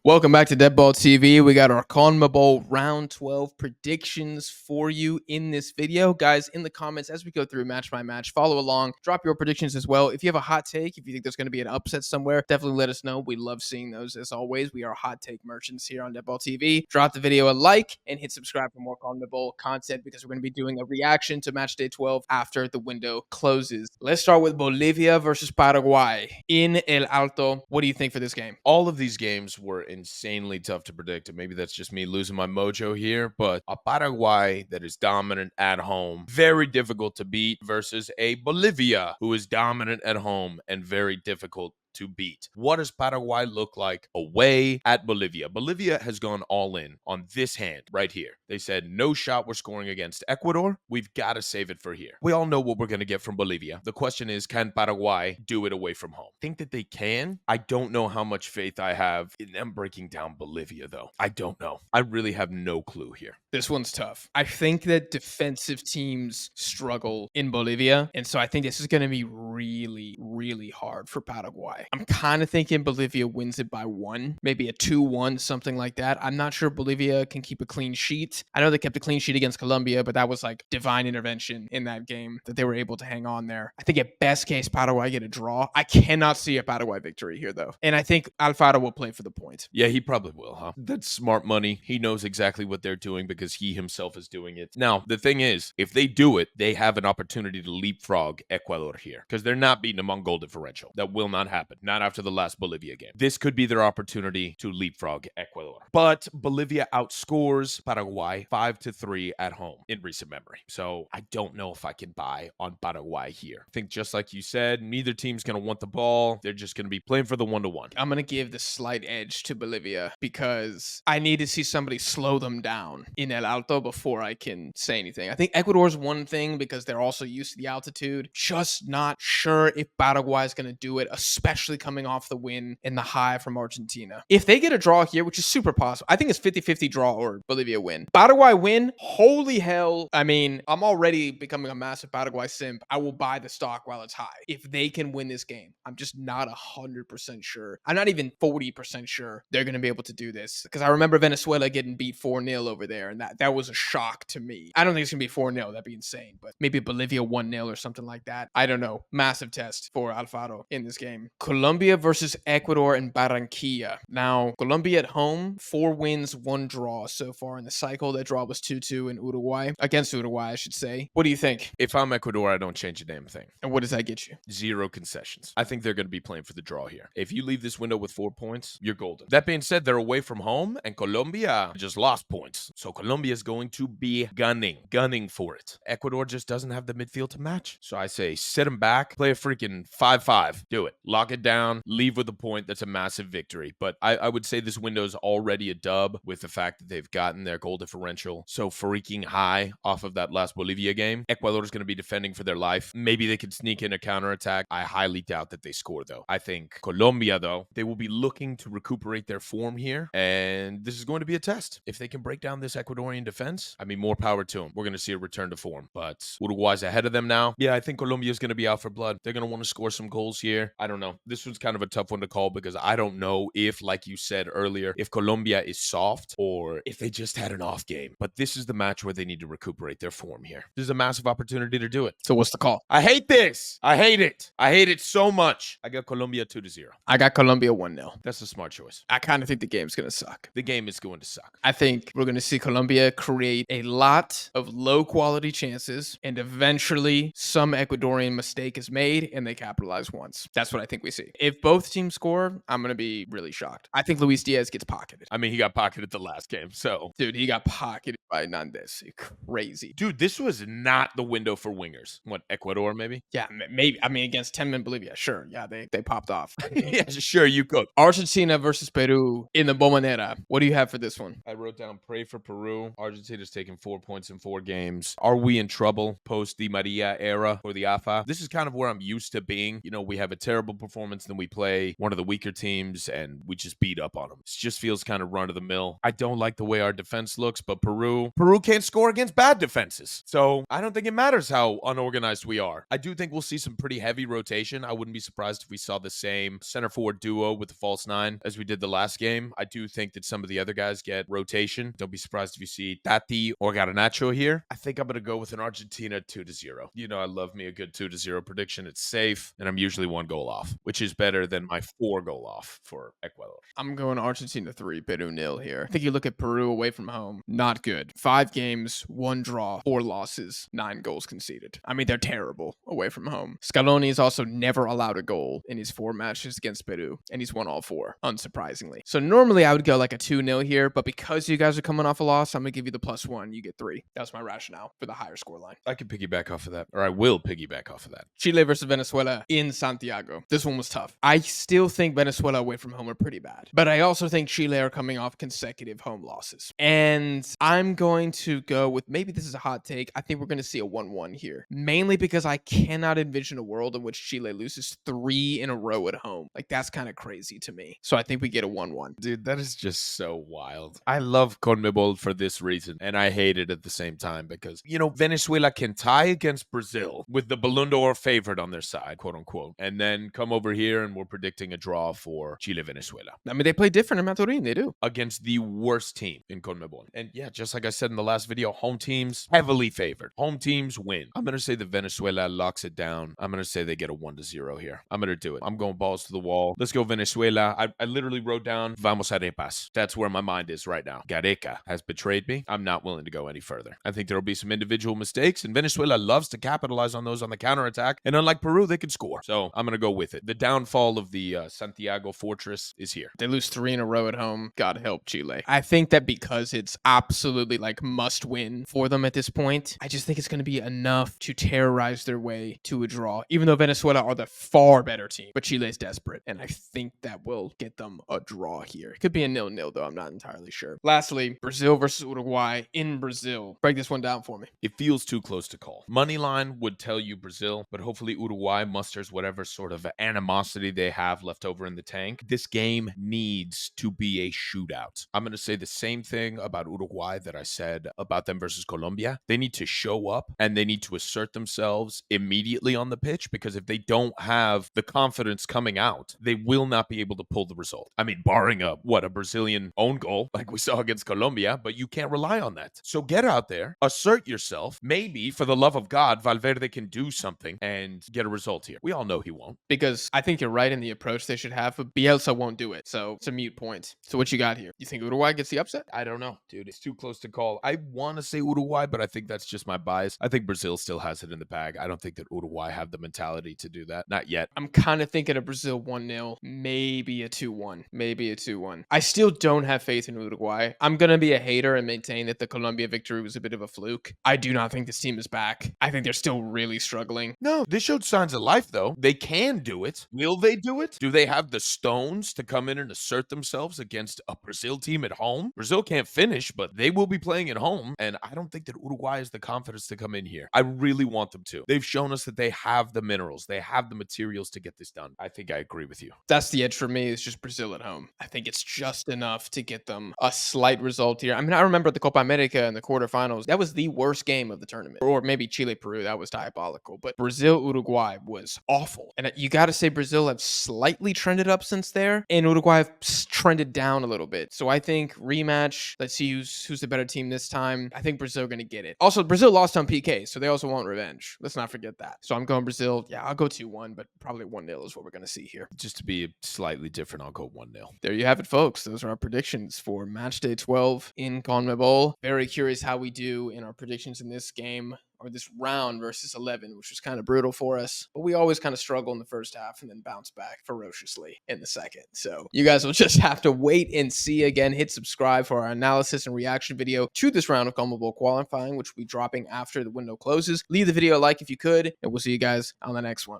Welcome back to Deadball TV. We got our CONMEBOL round 12 predictions for you in this video. Guys, in the comments as we go through match by match, follow along, drop your predictions as well. If you have a hot take, if you think there's going to be an upset somewhere, definitely let us know. We love seeing those as always. We are hot take merchants here on Deadball TV. Drop the video a like and hit subscribe for more CONMEBOL content because we're going to be doing a reaction to match day 12 after the window closes. Let's start with Bolivia versus Paraguay in El Alto. What do you think for this game? All of these games were insanely tough to predict, and maybe that's just me losing my mojo here, but a Paraguay that is dominant at home, very difficult to beat, versus a Bolivia who is dominant at home and very difficult to beat. What does Paraguay look like away at Bolivia? Bolivia has gone all in on this hand right here. They said, no shot we're scoring against Ecuador. We've got to save it for here. We all know what we're going to get from Bolivia. The question is, can Paraguay do it away from home? Think that they can? I don't know how much faith I have in them breaking down Bolivia, though. I don't know. I really have no clue here. This one's tough. I think that defensive teams struggle in Bolivia, and so I think this is going to be really hard for Paraguay. I'm kind of thinking Bolivia wins it by 1, maybe a 2-1, something like that. I'm not sure Bolivia can keep a clean sheet. I know they kept a clean sheet against Colombia, but that was like divine intervention in that game that they were able to hang on there. I think at best case, Paraguay get a draw. I cannot see a Paraguay victory here, though. And I think Alfaro will play for the point. Yeah, he probably will, huh? That's smart money. He knows exactly what they're doing because he himself is doing it. Now, the thing is, if they do it, they have an opportunity to leapfrog Ecuador here because they're not beating them on goal differential. That will not happen. Not after the last Bolivia game. This could be their opportunity to leapfrog Ecuador. But Bolivia outscores Paraguay 5-3 at home in recent memory. So I don't know if I can buy on Paraguay here. I think just like you said, neither team's going to want the ball. They're just going to be playing for the 1-1. I'm going to give the slight edge to Bolivia because I need to see somebody slow them down in El Alto before I can say anything. I think Ecuador's one thing because they're also used to the altitude. Just not sure if Paraguay is going to do it, especially coming off the win and the high from Argentina. If they get a draw here, which is super possible, I think it's 50-50 draw or Bolivia win. Paraguay win, holy hell. I mean, I'm already becoming a massive Paraguay simp. I will buy the stock while it's high. If they can win this game, I'm just not 100% sure. I'm not even 40% sure they're going to be able to do this because I remember Venezuela getting beat 4-0 over there, and that was a shock to me. I don't think it's going to be 4-0. That'd be insane, but maybe Bolivia 1-0 or something like that. I don't know. Massive test for Alfaro in this game. Colombia versus Ecuador in Barranquilla. Now, Colombia at home, 4 wins, 1 draw so far in the cycle. That draw was 2-2 in Uruguay. Against Uruguay, I should say. What do you think? If I'm Ecuador, I don't change a damn thing. And what does that get you? 0 concessions. I think they're going to be playing for the draw here. If you leave this window with 4 points, you're golden. That being said, they're away from home, and Colombia just lost points. So Colombia is going to be gunning for it. Ecuador just doesn't have the midfield to match. So I say sit them back, play a freaking 5-5. Do it. Lock it down, leave with a point. That's a massive victory. But I would say this window is already a dub with the fact that they've gotten their goal differential so freaking high off of that last Bolivia game. Ecuador is going to be defending for their life. Maybe they could sneak in a counterattack. I highly doubt that they score, though. I think Colombia, though, they will be looking to recuperate their form here, and this is going to be a test. If they can break down this Ecuadorian defense, I mean, more power to them. We're going to see a return to form, but Uruguay's ahead of them now. Yeah, I think Colombia is going to be out for blood. They're going to want to score some goals here. I don't know. This was kind of a tough one to call because I don't know if, like you said earlier, if Colombia is soft or if they just had an off game. But this is the match where they need to recuperate their form here. This is a massive opportunity to do it. So what's the call? I hate this. I hate it. I hate it so much. I got Colombia 2-0. I got Colombia 1-0. That's a smart choice. I kind of think the game's going to suck. The game is going to suck. I think we're going to see Colombia create a lot of low quality chances and eventually some Ecuadorian mistake is made and they capitalize once. That's what I think we see. If both teams score, I'm going to be really shocked. I think Luis Diaz gets pocketed. I mean, he got pocketed the last game, so. Dude, he got pocketed by Nandes. Crazy. Dude, this was not the window for wingers. What, Ecuador maybe? Yeah, maybe. I mean, against 10-man Bolivia, sure. Yeah, they popped off. Yeah, sure, you could. Argentina versus Peru in the Bombonera. What do you have for this one? I wrote down pray for Peru. Argentina's taken 4 points in 4 games. Are we in trouble post Di Maria era or the AFA? This is kind of where I'm used to being. You know, we have a terrible performance performance, then we play one of the weaker teams and we just beat up on them. It just feels kind of run of the mill. I don't like the way our defense looks, but Peru can't score against bad defenses. So I don't think it matters how unorganized we are. I do think we'll see some pretty heavy rotation. I wouldn't be surprised if we saw the same center forward duo with the false nine as we did the last game. I do think that some of the other guys get rotation. Don't be surprised if you see Tati or Garnacho here. I think I'm going to go with an Argentina 2-0. You know, I love me a good 2-0 prediction. It's safe, and I'm usually 1 goal off, which is better than my 4 goal off for Ecuador. I'm going Argentina 3, Peru 0 here. I think you look at Peru away from home, not good. 5 games, 1 draw, 4 losses, 9 goals conceded. I mean, they're terrible away from home. Scaloni has also never allowed a goal in his 4 matches against Peru, and he's won all 4, unsurprisingly. So normally I would go like a 2-0 here, but because you guys are coming off a loss, I'm going to give you the +1. You get 3. That's my rationale for the higher score line. I can piggyback off of that, or I will piggyback off of that. Chile versus Venezuela in Santiago. This one was tough. I still think Venezuela away from home are pretty bad, but I also think Chile are coming off consecutive home losses. And I'm going to go with, maybe this is a hot take, I think we're going to see a 1-1 here. Mainly because I cannot envision a world in which Chile loses 3 in a row at home. Like, that's kind of crazy to me. So I think we get a 1-1. Dude, that is just so wild. I love CONMEBOL for this reason, and I hate it at the same time because, you know, Venezuela can tie against Brazil with the Ballon d'Or favorite on their side, quote unquote, and then come over here and we're predicting a draw for Chile-Venezuela. I mean, they play different in Maturin, they do. Against the worst team in CONMEBOL. And yeah, just like I said in the last video, home teams heavily favored. Home teams win. I'm going to say that Venezuela locks it down. I'm going to say they get a 1-0 here. I'm going to do it. I'm going balls to the wall. Let's go Venezuela. I literally wrote down Vamos arepas. That's where my mind is right now. Gareca has betrayed me. I'm not willing to go any further. I think there will be some individual mistakes, and Venezuela loves to capitalize on those on the counterattack. And unlike Peru, they can score. So I'm going to go with it. The downfall of the Santiago fortress is here. They lose 3 in a row at home. God help Chile. I think that because it's absolutely like must win for them at this point, I just think it's going to be enough to terrorize their way to a draw, even though Venezuela are the far better team. But Chile is desperate, and I think that will get them a draw here. It could be a 0-0, though. I'm not entirely sure. Lastly, Brazil versus Uruguay in Brazil. Break this one down for me. It feels too close to call. Moneyline would tell you Brazil, but hopefully Uruguay musters whatever sort of animosity they have left over in the tank. This game needs to be a shootout. I'm going to say the same thing about Uruguay that I said about them versus Colombia. They need to show up and they need to assert themselves immediately on the pitch, because if they don't have the confidence coming out, they will not be able to pull the result. I mean, barring a Brazilian own goal like we saw against Colombia, but you can't rely on that. So get out there, assert yourself. Maybe, for the love of God, Valverde can do something and get a result here. We all know he won't. Because I think you're right in the approach they should have, but Bielsa won't do it. So it's a mute point. So what you got here? You think Uruguay gets the upset? I don't know, dude. It's too close to call. I want to say Uruguay, but I think that's just my bias. I think Brazil still has it in the bag. I don't think that Uruguay have the mentality to do that. Not yet. I'm kind of thinking of Brazil 1-0, maybe a 2-1. Maybe a 2-1. I still don't have faith in Uruguay. I'm going to be a hater and maintain that the Colombia victory was a bit of a fluke. I do not think this team is back. I think they're still really struggling. No, they showed signs of life, though. They can do it. Will they do it? Do they have the stones to come in and assert themselves against a Brazil team at home? Brazil can't finish, but they will be playing at home, and I don't think that Uruguay has the confidence to come in here. I really want them to. They've shown us that they have the minerals. They have the materials to get this done. I think I agree with you. That's the edge for me. It's just Brazil at home. I think it's just enough to get them a slight result here. I mean, I remember the Copa America in the quarterfinals. That was the worst game of the tournament. Or maybe Chile-Peru. That was diabolical. But Brazil-Uruguay was awful. And you got to say Brazil have slightly trended up since there, and Uruguay have trended down a little bit. So I think rematch. Let's see who's the better team this time. I think Brazil are going to get it. Also, Brazil lost on PK, so they also want revenge. Let's not forget that. So I'm going Brazil. Yeah, I'll go 2-1, but probably 1-0 is what we're going to see here. Just to be slightly different, I'll go 1-0. There you have it, folks. Those are our predictions for match day 12 in CONMEBOL. Very curious how we do in our predictions in this game, or this round versus 11, which was kind of brutal for us. But we always kind of struggle in the first half and then bounce back ferociously in the second. So you guys will just have to wait and see. Again, hit subscribe for our analysis and reaction video to this round of CONMEBOL qualifying, which will be dropping after the window closes. Leave the video a like if you could, and we'll see you guys on the next one.